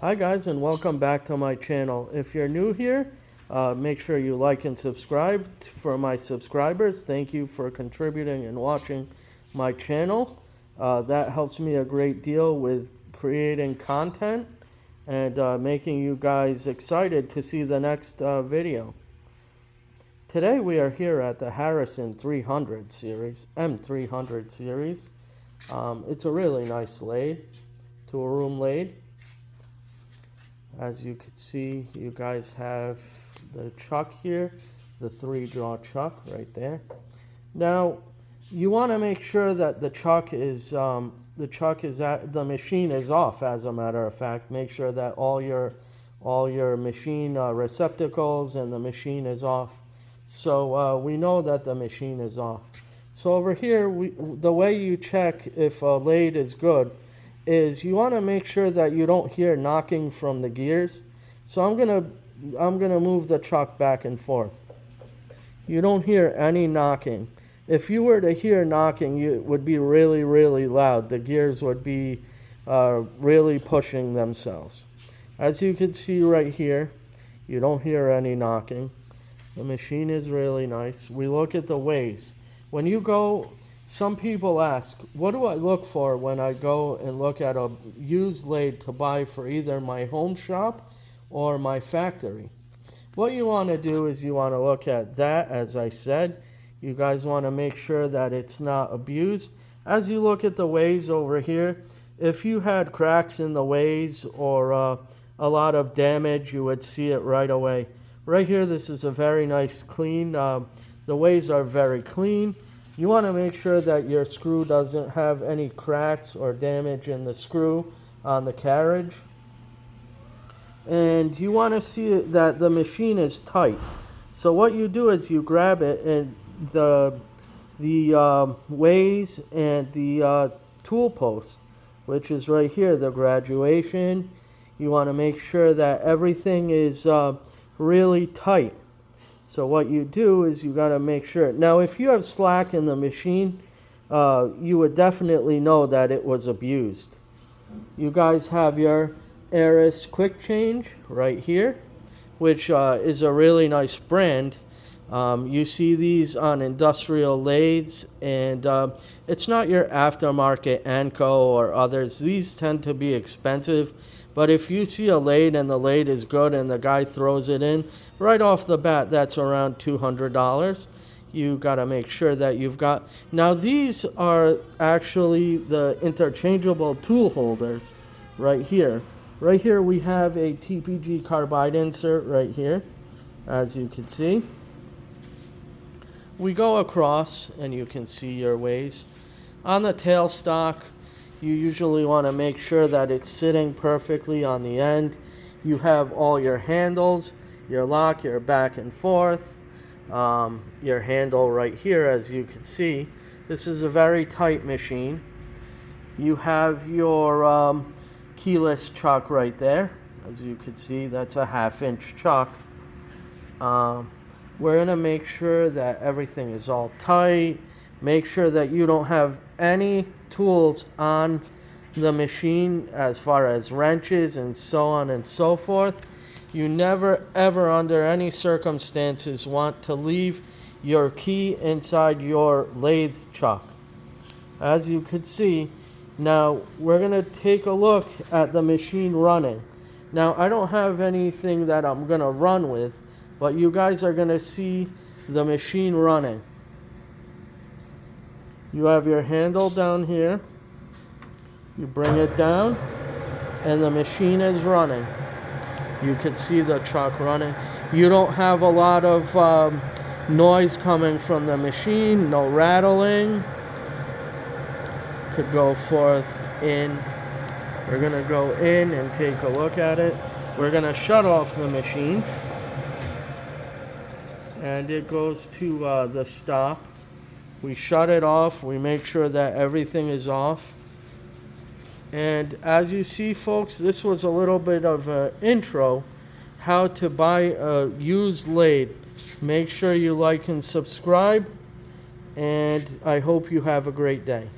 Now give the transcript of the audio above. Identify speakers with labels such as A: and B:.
A: Hi guys, and welcome back to my channel. If you're new here, make sure you like and subscribe. For my subscribers, thank you for contributing and watching my channel. That helps me a great deal with creating content and making you guys excited to see the next video. Today we are here at the Harrison 300 series, M300 series. It's a really nice lathe, tool room lathe. As you can see, you guys have the chuck here, the 3-draw chuck right there. Now, you want to make sure that the machine is off. As a matter of fact, make sure that all your machine receptacles and the machine is off. So we know that the machine is off. So over here, the way you check if a lathe is good is you want to make sure that you don't hear knocking from the gears. So I'm gonna move the chuck back and forth. You don't hear any knocking. If you were to hear knocking, it would be really, really loud. The gears would be really pushing themselves. As you can see right here, you don't hear any knocking. The machine is really nice. We look at the weighs. When you go, some people ask, what do I look for when I go and look at a used lathe to buy for either my home shop or my factory? What you want to do is you want to look at that, as I said. You guys want to make sure that it's not abused. As you look at the weighs over here, if you had cracks in the weighs or a lot of damage, you would see it right away. Right here, this is a very nice clean. The weighs are very clean. You want to make sure that your screw doesn't have any cracks or damage in the screw on the carriage. And you want to see that the machine is tight. So what you do is you grab it, and the weighs and the tool post, which is right here, the graduation. You want to make sure that everything is really tight. So what you do is you got to make sure. Now, if you have slack in the machine, you would definitely know that it was abused. You guys have your Eris quick change right here, which is a really nice brand. You see these on industrial lathes, and it's not your aftermarket Anco or others. These tend to be expensive. But if you see a lathe and the lathe is good and the guy throws it in, right off the bat, that's around $200. You got to make sure that you've got... Now, these are actually the interchangeable tool holders right here. Right here, we have a TPG carbide insert right here, as you can see. We go across, and you can see your weighs. On the tailstock, you usually want to make sure that it's sitting perfectly on the end. You have all your handles, your lock, your back and forth, your handle right here, as you can see. This is a very tight machine. You have your keyless chuck right there. As you can see, that's a 1/2-inch chuck. We're going to make sure that everything is all tight. Make sure that you don't have any tools on the machine as far as wrenches and so on and so forth. You never, ever, under any circumstances, want to leave your key inside your lathe chuck. As you could see, now we're going to take a look at the machine running. Now, I don't have anything that I'm going to run with, but you guys are going to see the machine running. You have your handle down here. You bring it down, and the machine is running. You can see the chuck running. You don't have a lot of noise coming from the machine, no rattling. Could go forth, in. We're going to go in and take a look at it. We're going to shut off the machine. And it goes to the stop. We shut it off. We make sure that everything is off. And as you see, folks, this was a little bit of an intro how to buy a used lathe. Make sure you like and subscribe. And I hope you have a great day.